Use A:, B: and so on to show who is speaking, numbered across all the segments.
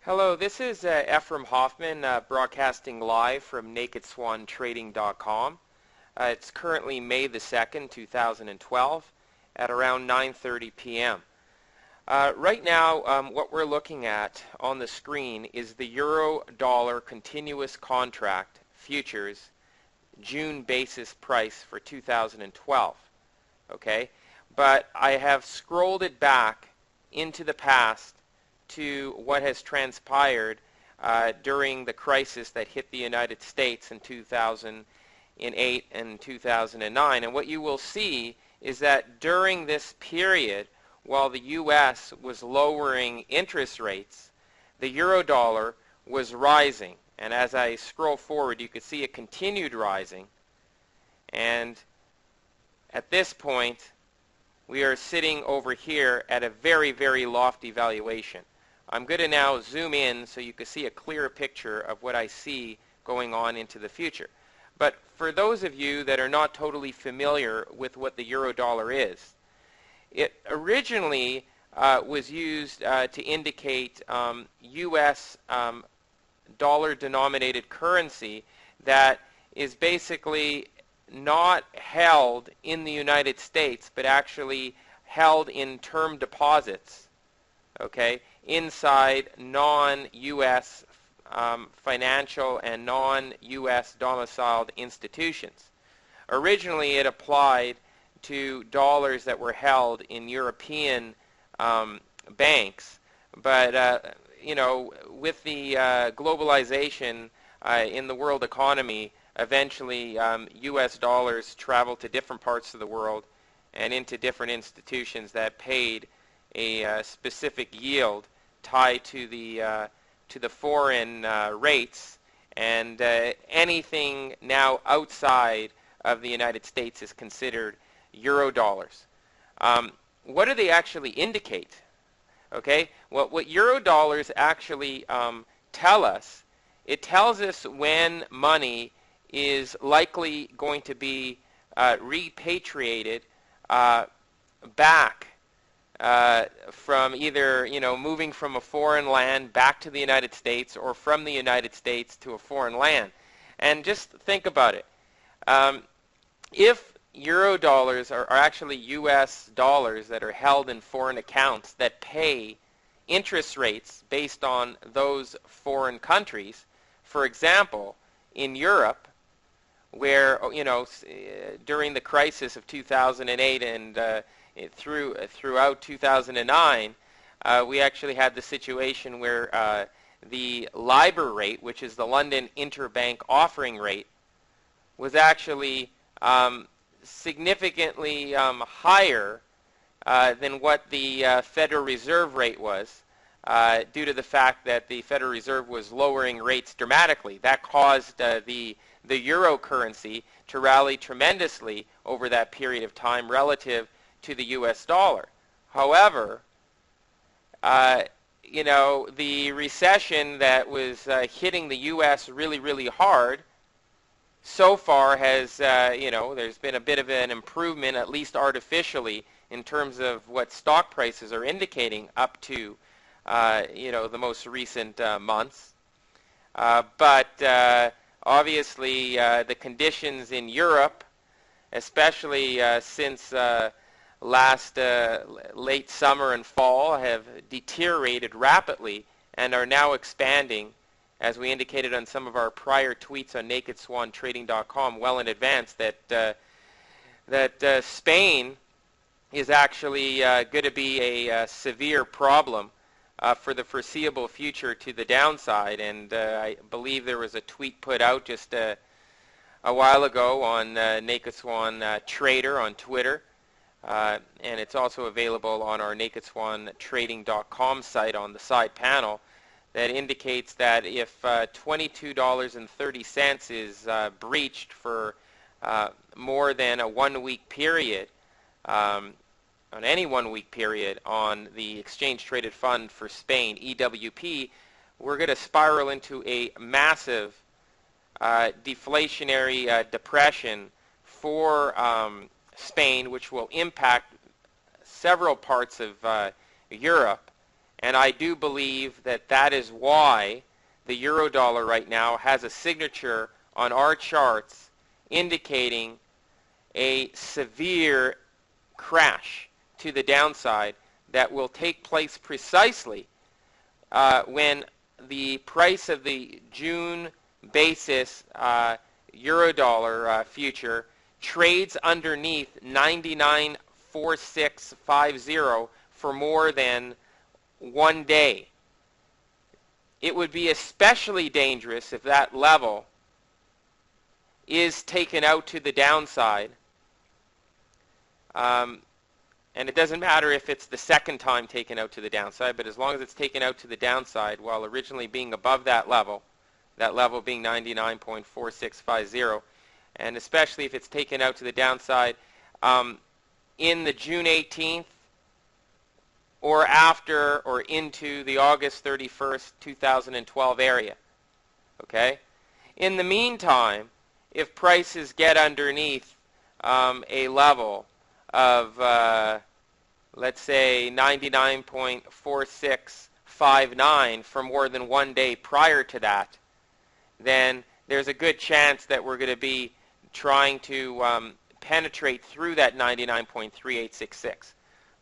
A: Hello, this is Efrem Hoffman broadcasting live from nakedswantrading.com. It's currently May the 2nd, 2012 at around 9:30 p.m. Right now, what we're looking at on the screen is the Euro-Dollar Continuous Contract Futures June basis price for 2012. Okay, but I have scrolled it back into the past to what has transpired during the crisis that hit the United States in 2008 and 2009. And what you will see is that during this period, while the U.S. was lowering interest rates, the Eurodollar was rising. And as I scroll forward, you can see it continued rising. And at this point, we are sitting over here at a very, very lofty valuation. I'm going to now zoom in so you can see a clearer picture of what I see going on into the future. But for those of you that are not totally familiar with what the Eurodollar is, it originally was used to indicate U.S. dollar-denominated currency that is basically not held in the United States, but actually held in term deposits, okay, inside non-U.S. Financial and non-U.S. domiciled institutions. Originally, it applied to dollars that were held in European banks, but with the globalization in the world economy, eventually U.S. dollars traveled to different parts of the world and into different institutions that paid a specific yield tied to the foreign rates, and anything now outside of the United States is considered Eurodollars. What do they actually indicate? Okay, well, what Eurodollars actually tell us, it tells us when money is likely going to be repatriated back from either moving from a foreign land back to the United States or from the United States to a foreign land. And just think about it. If Eurodollars are actually U.S. dollars that are held in foreign accounts that pay interest rates based on those foreign countries, for example, in Europe, where during the crisis of 2008 and throughout 2009, we actually had the situation where the LIBOR rate, which is the London Interbank Offering Rate, was actually significantly higher than what the Federal Reserve rate was, due to the fact that the Federal Reserve was lowering rates dramatically. That caused the euro currency to rally tremendously over that period of time relative to the U.S. dollar. However, the recession that was hitting the U.S. really, really hard so far has, there's been a bit of an improvement, at least artificially, in terms of what stock prices are indicating up to, the most recent months. But obviously, the conditions in Europe, especially since last late summer and fall, have deteriorated rapidly and are now expanding, as we indicated on some of our prior tweets on nakedswantrading.com well in advance, that Spain is actually going to be a severe problem for the foreseeable future to the downside. And I believe there was a tweet put out just a while ago on Naked Swan Trader on Twitter, and it's also available on our nakedswantrading.com site on the side panel, that indicates that if $22.30 is breached for more than a 1 week period, on any 1 week period on the exchange traded fund for Spain, EWP, we're going to spiral into a massive deflationary depression for Spain, which will impact several parts of Europe. And I do believe that that is why the Eurodollar right now has a signature on our charts indicating a severe crash to the downside that will take place precisely when the price of the June basis Eurodollar future trades underneath 99.4650 for more than 1 day. It would be especially dangerous if that level is taken out to the downside. And it doesn't matter if it's the second time taken out to the downside, but as long as it's taken out to the downside while originally being above that level being 99.4650, and especially if it's taken out to the downside in the June 18th or after or into the August 31st, 2012 area. Okay? In the meantime, if prices get underneath a level of, let's say, 99.4659 for more than 1 day prior to that, then there's a good chance that we're going to be trying to penetrate through that 99.3866.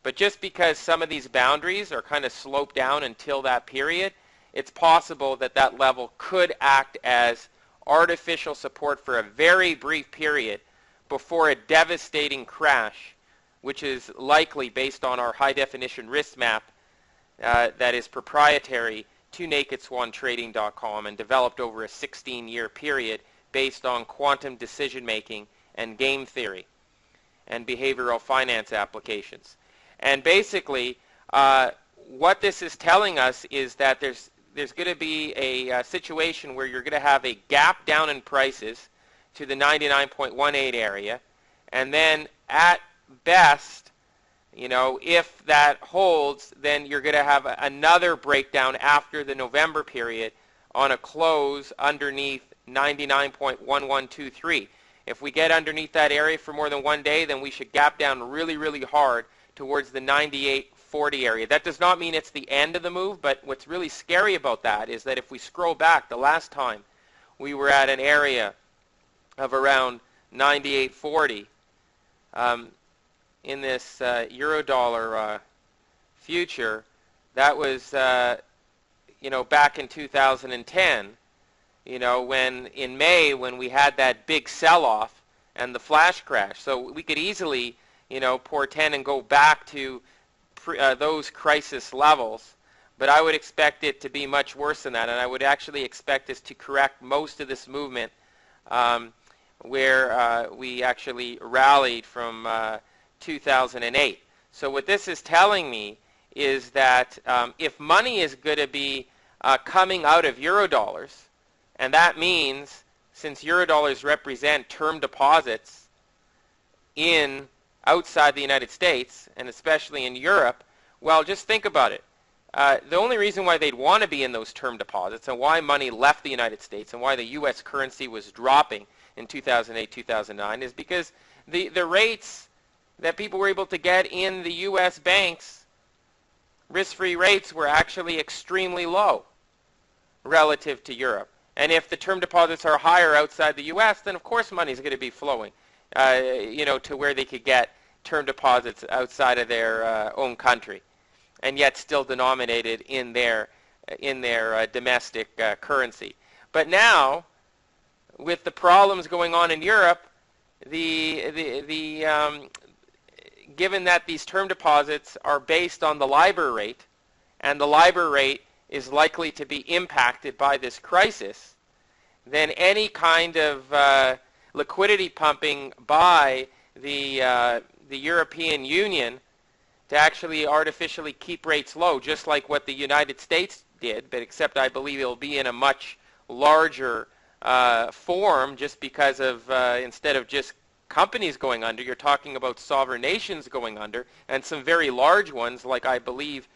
A: But just because some of these boundaries are kind of sloped down until that period, it's possible that that level could act as artificial support for a very brief period before a devastating crash, which is likely based on our high-definition risk map that is proprietary to nakedswantrading.com and developed over a 16-year period based on quantum decision-making and game theory and behavioral finance applications. And basically, what this is telling us is that there's going to be a situation where you're going to have a gap down in prices to the 99.18 area, and then at best, you know, if that holds, then you're going to have another breakdown after the November period on a close underneath 99.1123. If we get underneath that area for more than 1 day, then we should gap down really, really hard towards the 98.40 area. That does not mean it's the end of the move, but what's really scary about that is that if we scroll back, the last time we were at an area of around 98.40 in this Eurodollar future, that was you know, back in 2010, you know, when in May when we had that big sell-off and the flash crash. So we could easily, you know, portend and go back to those crisis levels, but I would expect it to be much worse than that, and I would actually expect us to correct most of this movement where we actually rallied from 2008. So what this is telling me is that if money is going to be coming out of Eurodollars, and that means since Eurodollars represent term deposits in outside the United States, and especially in Europe, well, just think about it. The only reason why they'd want to be in those term deposits and why money left the United States and why the U.S. currency was dropping in 2008, 2009 is because the rates that people were able to get in the U.S. banks, risk-free rates, were actually extremely low relative to Europe. And if the term deposits are higher outside the U.S., then of course money is going to be flowing, you know, to where they could get term deposits outside of their own country, and yet still denominated in their domestic currency. But now, with the problems going on in Europe, given that these term deposits are based on the LIBOR rate, and the LIBOR rate is likely to be impacted by this crisis, then any kind of liquidity pumping by the European Union to actually artificially keep rates low, just like what the United States did, but except I believe it'll be in a much larger form, just because of instead of just companies going under, you're talking about sovereign nations going under, and some very large ones, like I believe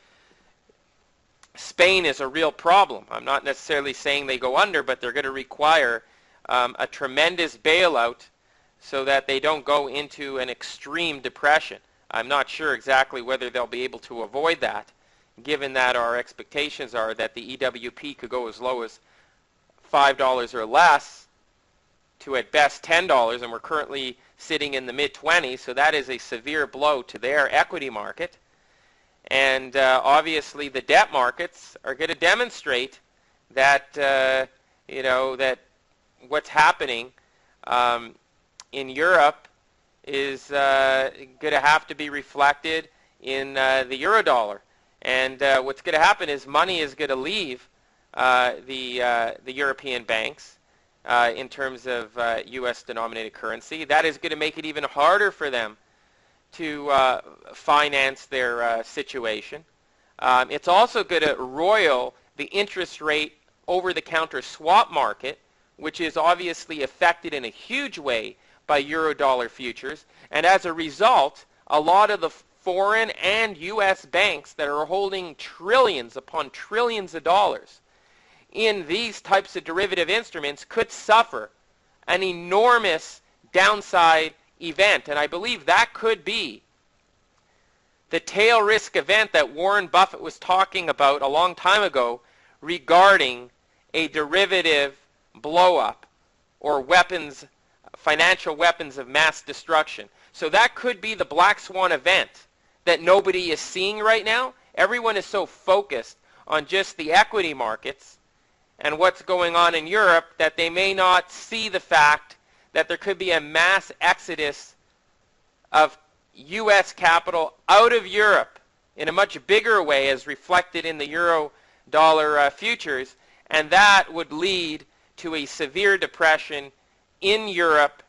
A: Spain is a real problem. I'm not necessarily saying they go under, but they're going to require a tremendous bailout so that they don't go into an extreme depression. I'm not sure exactly whether they'll be able to avoid that given that our expectations are that the EWP could go as low as $5 or less to at best $10, and we're currently sitting in the mid-20s, so that is a severe blow to their equity market. And obviously the debt markets are going to demonstrate that, that what's happening in Europe is going to have to be reflected in the Eurodollar. And what's going to happen is money is going to leave the European banks in terms of U.S. denominated currency. That is going to make it even harder for them to finance their situation. It's also going to roil the interest rate over-the-counter swap market, which is obviously affected in a huge way by Eurodollar futures. And as a result, a lot of the foreign and U.S. banks that are holding trillions upon trillions of dollars in these types of derivative instruments could suffer an enormous downside event. And I believe that could be the tail risk event that Warren Buffett was talking about a long time ago regarding a derivative blow-up or weapons, financial weapons of mass destruction. So that could be the Black Swan event that nobody is seeing right now. Everyone is so focused on just the equity markets and what's going on in Europe that they may not see the fact that there could be a mass exodus of U.S. capital out of Europe in a much bigger way as reflected in the Eurodollar futures, and that would lead to a severe depression in Europe,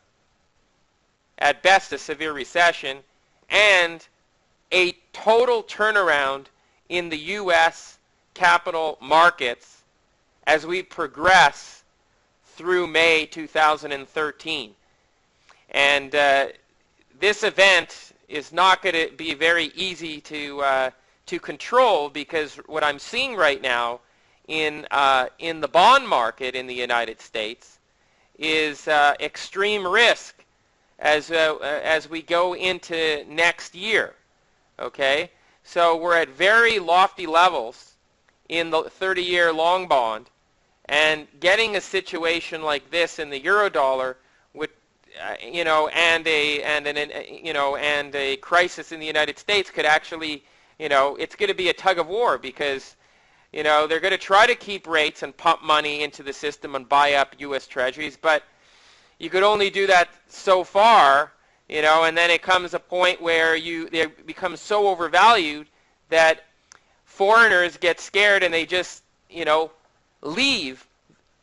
A: at best a severe recession, and a total turnaround in the U.S. capital markets as we progress through May 2013. And this event is not going to be very easy to control, because what I'm seeing right now in the bond market in the United States is extreme risk as we go into next year. Okay, so we're at very lofty levels in the 30-year long bond, and getting a situation like this in the Eurodollar would, and a crisis in the United States could actually, it's going to be a tug of war, because they're going to try to keep rates and pump money into the system and buy up U.S. Treasuries, but you could only do that so far, and then it comes a point where they become so overvalued that foreigners get scared and they just, leave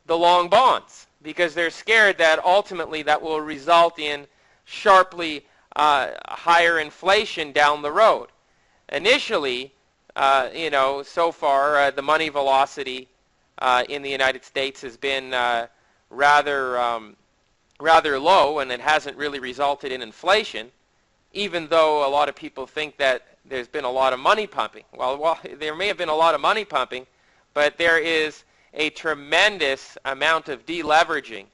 A: the long bonds, because they're scared that ultimately that will result in sharply higher inflation down the road. Initially, so far the money velocity in the United States has been rather low, and it hasn't really resulted in inflation, even though a lot of people think that there's been a lot of money pumping. Well, there may have been a lot of money pumping, but there is a tremendous amount of deleveraging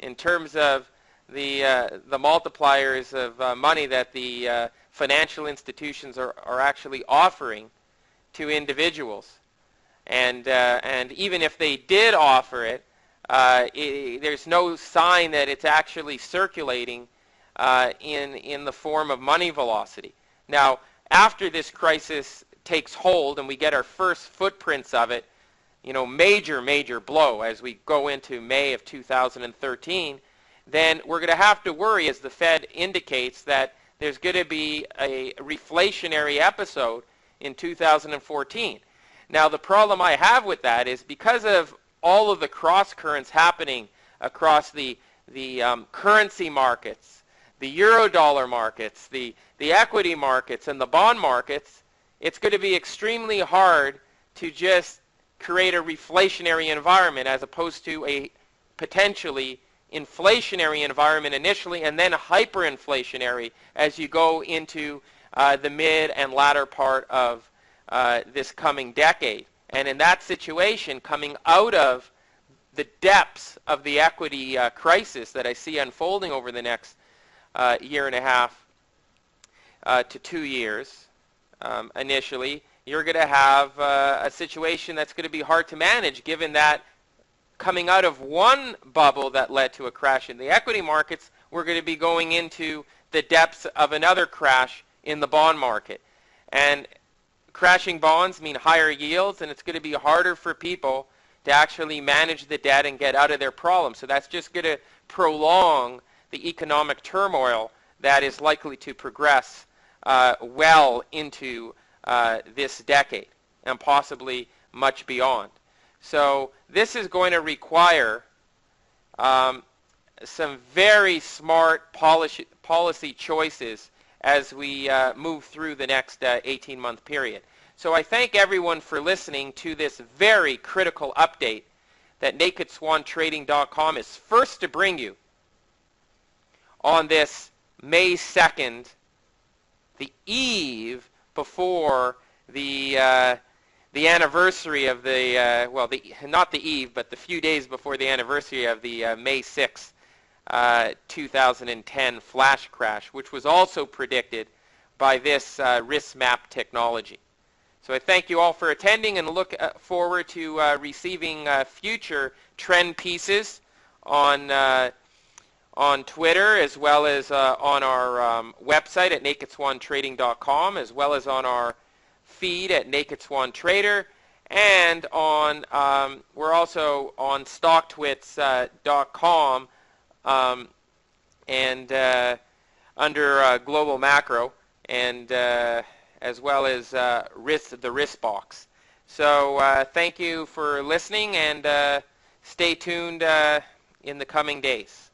A: in terms of the multipliers of money that the financial institutions are actually offering to individuals. And even if they did offer it, there's no sign that it's actually circulating in the form of money velocity. Now, after this crisis takes hold and we get our first footprints of it, major blow as we go into May of 2013, then we're going to have to worry, as the Fed indicates, that there's going to be a reflationary episode in 2014. Now, the problem I have with that is because of all of the cross currents happening across the currency markets, the Eurodollar markets, the equity markets, and the bond markets, it's going to be extremely hard to just create a reflationary environment as opposed to a potentially inflationary environment initially, and then hyperinflationary as you go into the mid and latter part of this coming decade. And in that situation, coming out of the depths of the equity crisis that I see unfolding over the next year and a half to 2 years, initially, you're going to have a situation that's going to be hard to manage, given that coming out of one bubble that led to a crash in the equity markets, we're going to be going into the depths of another crash in the bond market. And crashing bonds mean higher yields, and it's going to be harder for people to actually manage the debt and get out of their problems. So that's just going to prolong the economic turmoil that is likely to progress well into this decade and possibly much beyond. So this is going to require some very smart policy choices as we move through the next 18-month period. So I thank everyone for listening to this very critical update that NakedSwanTrading.com is first to bring you on this May 2nd, the eve before the anniversary of the, not the eve, but the few days before the anniversary of the May 6th, 2010 flash crash, which was also predicted by this risk map technology. So I thank you all for attending and look forward to receiving future trend pieces on Twitter, as well as on our website at NakedSwanTrading.com, as well as on our feed at Naked Swan Trader, and on we're also on StockTwits.com and under Global Macro, and as well as the Risk Box. So thank you for listening, and stay tuned in the coming days.